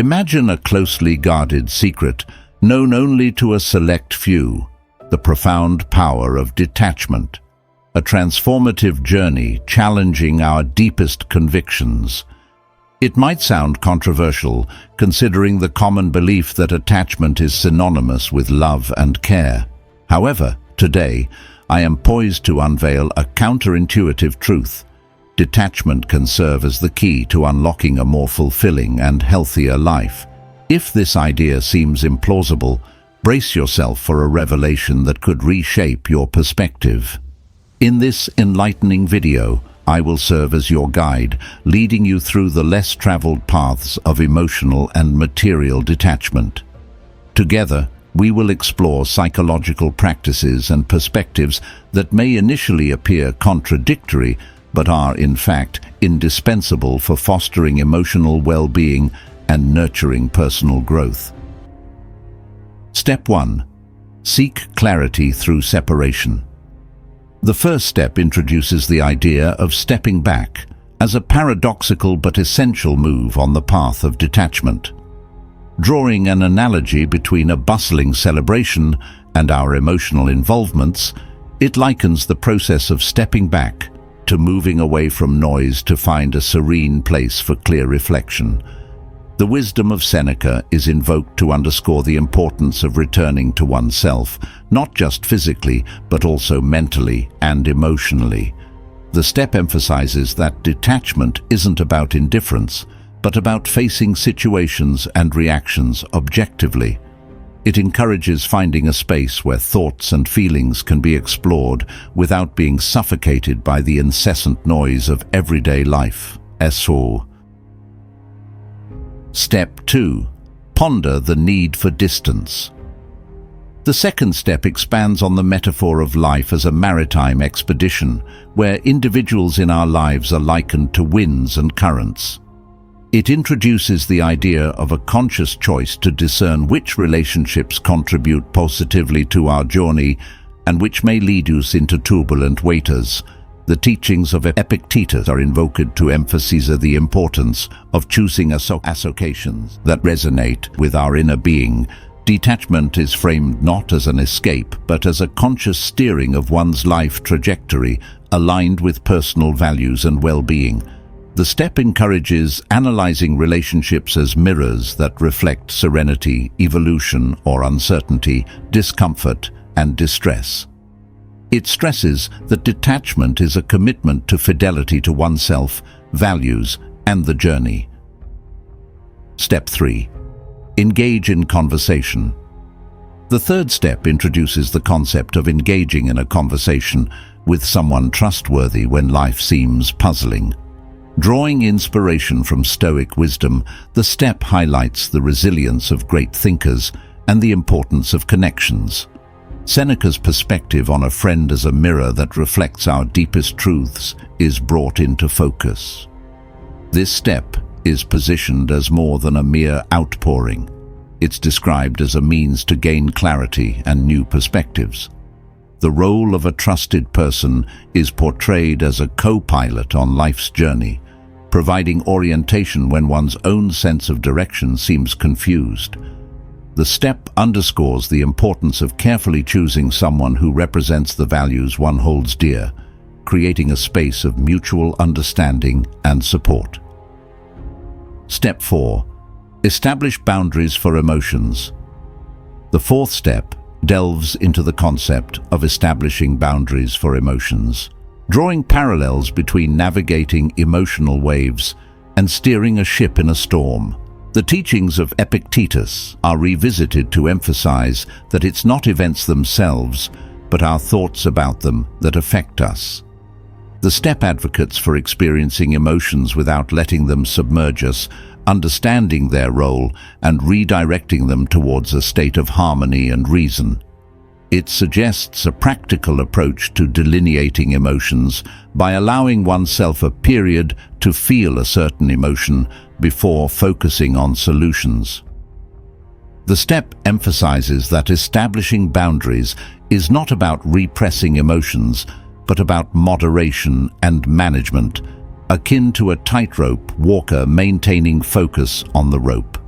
Imagine a closely guarded secret, known only to a select few, the profound power of detachment, a transformative journey challenging our deepest convictions. It might sound controversial, considering the common belief that attachment is synonymous with love and care. However, today, I am poised to unveil a counterintuitive truth. Detachment can serve as the key to unlocking a more fulfilling and healthier life. If this idea seems implausible, brace yourself for a revelation that could reshape your perspective. In this enlightening video, I will serve as your guide, leading you through the less traveled paths of emotional and material detachment. Together, we will explore psychological practices and perspectives that may initially appear contradictory, but are, in fact, indispensable for fostering emotional well-being and nurturing personal growth. Step 1. Seek clarity through separation. The first step introduces the idea of stepping back as a paradoxical but essential move on the path of detachment. Drawing an analogy between a bustling celebration and our emotional involvements, it likens the process of stepping back to moving away from noise to find a serene place for clear reflection. The wisdom of Seneca is invoked to underscore the importance of returning to oneself, not just physically, but also mentally and emotionally. The step emphasizes that detachment isn't about indifference, but about facing situations and reactions objectively. It encourages finding a space where thoughts and feelings can be explored without being suffocated by the incessant noise of everyday life. Step 2. Ponder the need for distance. The second step expands on the metaphor of life as a maritime expedition, where individuals in our lives are likened to winds and currents. It introduces the idea of a conscious choice to discern which relationships contribute positively to our journey and which may lead us into turbulent waters. The teachings of Epictetus are invoked to emphasize the importance of choosing associations that resonate with our inner being. Detachment is framed not as an escape, but as a conscious steering of one's life trajectory, aligned with personal values and well-being. The step encourages analyzing relationships as mirrors that reflect serenity, evolution, or uncertainty, discomfort, and distress. It stresses that detachment is a commitment to fidelity to oneself, values, and the journey. Step 3. Engage in conversation. The third step introduces the concept of engaging in a conversation with someone trustworthy when life seems puzzling. Drawing inspiration from Stoic wisdom, the step highlights the resilience of great thinkers and the importance of connections. Seneca's perspective on a friend as a mirror that reflects our deepest truths is brought into focus. This step is positioned as more than a mere outpouring. It's described as a means to gain clarity and new perspectives. The role of a trusted person is portrayed as a co-pilot on life's journey, providing orientation when one's own sense of direction seems confused. The step underscores the importance of carefully choosing someone who represents the values one holds dear, creating a space of mutual understanding and support. Step 4. Establish boundaries for emotions. The fourth step delves into the concept of establishing boundaries for emotions, drawing parallels between navigating emotional waves and steering a ship in a storm. The teachings of Epictetus are revisited to emphasize that it's not events themselves, but our thoughts about them that affect us. The step advocates for experiencing emotions without letting them submerge us, understanding their role and redirecting them towards a state of harmony and reason. It suggests a practical approach to delineating emotions by allowing oneself a period to feel a certain emotion before focusing on solutions. The step emphasizes that establishing boundaries is not about repressing emotions, but about moderation and management, akin to a tightrope walker maintaining focus on the rope.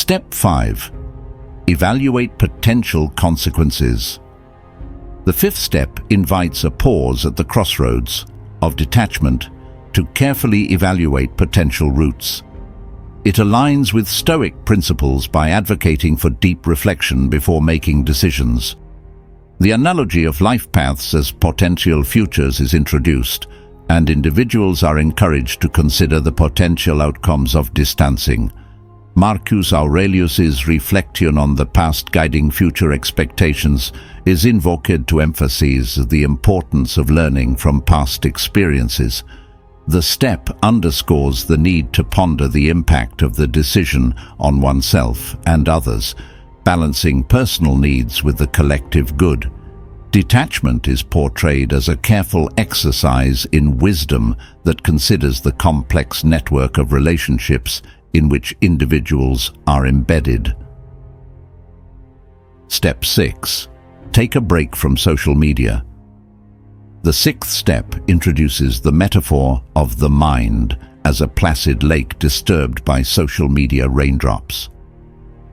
Step 5. Evaluate potential consequences. The fifth step invites a pause at the crossroads of detachment to carefully evaluate potential routes. It aligns with Stoic principles by advocating for deep reflection before making decisions. The analogy of life paths as potential futures is introduced, and individuals are encouraged to consider the potential outcomes of distancing. Marcus Aurelius's reflection on the past guiding future expectations is invoked to emphasize the importance of learning from past experiences. The step underscores the need to ponder the impact of the decision on oneself and others, balancing personal needs with the collective good. Detachment is portrayed as a careful exercise in wisdom that considers the complex network of relationships in which individuals are embedded. Step 6. Take a break from social media. The sixth step introduces the metaphor of the mind as a placid lake disturbed by social media raindrops.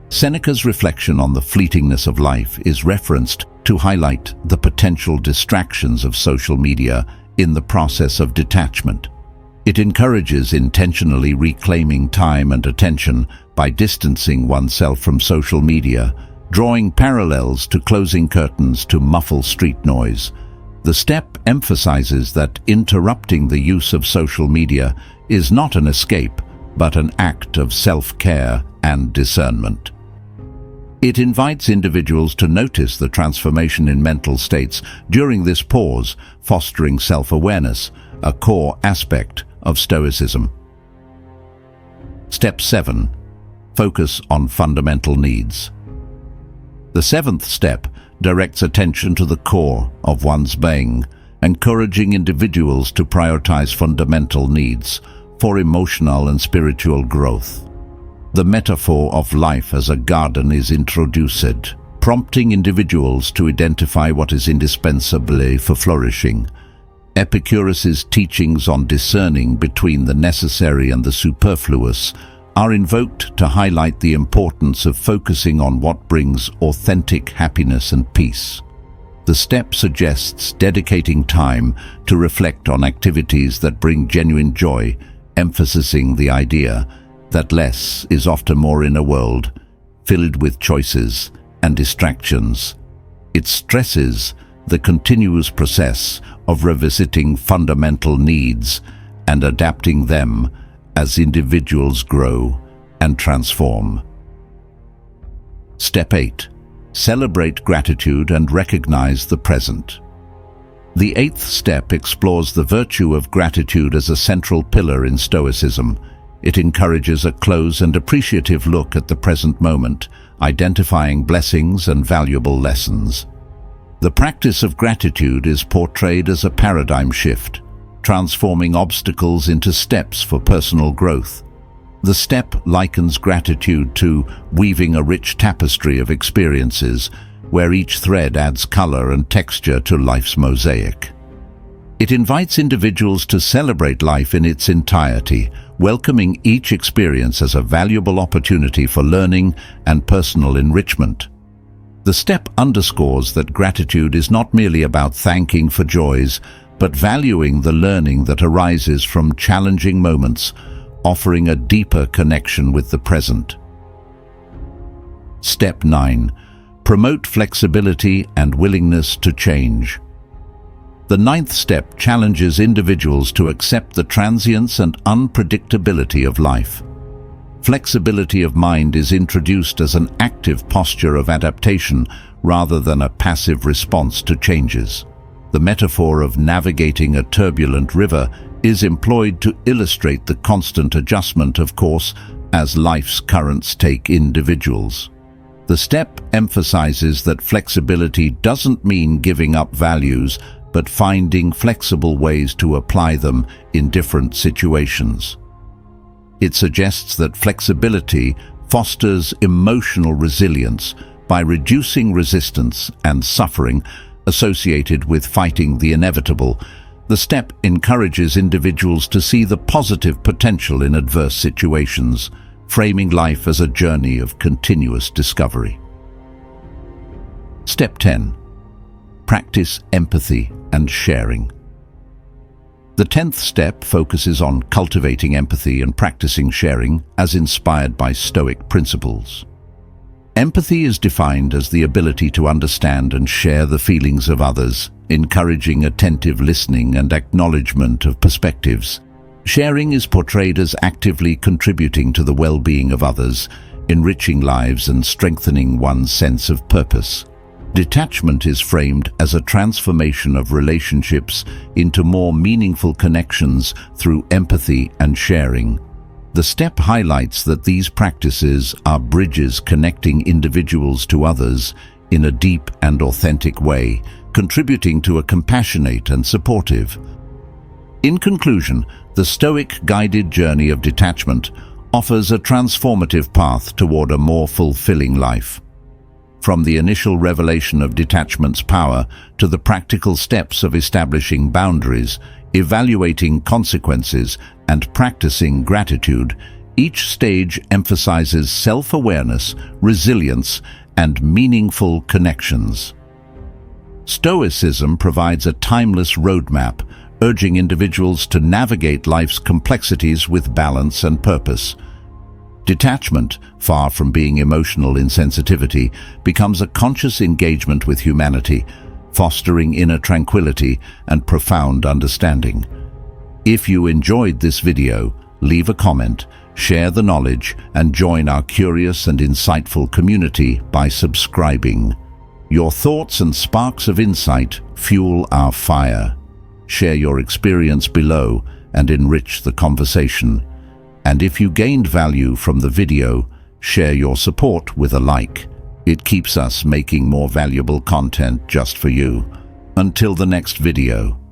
Seneca's reflection on the fleetingness of life is referenced to highlight the potential distractions of social media in the process of detachment. It encourages intentionally reclaiming time and attention by distancing oneself from social media, drawing parallels to closing curtains to muffle street noise. The step emphasizes that interrupting the use of social media is not an escape, but an act of self-care and discernment. It invites individuals to notice the transformation in mental states during this pause, fostering self-awareness, a core aspect of Stoicism. Step 7. Focus on fundamental needs. The seventh step directs attention to the core of one's being, encouraging individuals to prioritize fundamental needs for emotional and spiritual growth. The metaphor of life as a garden is introduced, prompting individuals to identify what is indispensable for flourishing. Epicurus's teachings on discerning between the necessary and the superfluous are invoked to highlight the importance of focusing on what brings authentic happiness and peace. The step suggests dedicating time to reflect on activities that bring genuine joy, emphasizing the idea that less is often more in a world filled with choices and distractions. It stresses the continuous process of revisiting fundamental needs and adapting them as individuals grow and transform. Step 8. Celebrate gratitude and recognize the present. The eighth step explores the virtue of gratitude as a central pillar in Stoicism. It encourages a close and appreciative look at the present moment, identifying blessings and valuable lessons. The practice of gratitude is portrayed as a paradigm shift, transforming obstacles into steps for personal growth. The step likens gratitude to weaving a rich tapestry of experiences, where each thread adds color and texture to life's mosaic. It invites individuals to celebrate life in its entirety, welcoming each experience as a valuable opportunity for learning and personal enrichment. The step underscores that gratitude is not merely about thanking for joys, but valuing the learning that arises from challenging moments, offering a deeper connection with the present. Step 9. Promote flexibility and willingness to change. The ninth step challenges individuals to accept the transience and unpredictability of life. Flexibility of mind is introduced as an active posture of adaptation rather than a passive response to changes. The metaphor of navigating a turbulent river is employed to illustrate the constant adjustment of course as life's currents take individuals. The step emphasizes that flexibility doesn't mean giving up values, but finding flexible ways to apply them in different situations. It suggests that flexibility fosters emotional resilience by reducing resistance and suffering associated with fighting the inevitable. The step encourages individuals to see the positive potential in adverse situations, framing life as a journey of continuous discovery. Step 10. Practice empathy and sharing. The 10th step focuses on cultivating empathy and practicing sharing as inspired by Stoic principles. Empathy is defined as the ability to understand and share the feelings of others, encouraging attentive listening and acknowledgement of perspectives. Sharing is portrayed as actively contributing to the well-being of others, enriching lives and strengthening one's sense of purpose. Detachment is framed as a transformation of relationships into more meaningful connections through empathy and sharing. The step highlights that these practices are bridges connecting individuals to others in a deep and authentic way, contributing to a compassionate and supportive. In conclusion, the Stoic guided journey of detachment offers a transformative path toward a more fulfilling life. From the initial revelation of detachment's power to the practical steps of establishing boundaries, evaluating consequences, and practicing gratitude, each stage emphasizes self-awareness, resilience, and meaningful connections. Stoicism provides a timeless roadmap, urging individuals to navigate life's complexities with balance and purpose. Detachment, far from being emotional insensitivity, becomes a conscious engagement with humanity, fostering inner tranquility and profound understanding. If you enjoyed this video, leave a comment, share the knowledge, and join our curious and insightful community by subscribing. Your thoughts and sparks of insight fuel our fire. Share your experience below and enrich the conversation. And if you gained value from the video, share your support with a like. It keeps us making more valuable content just for you. Until the next video.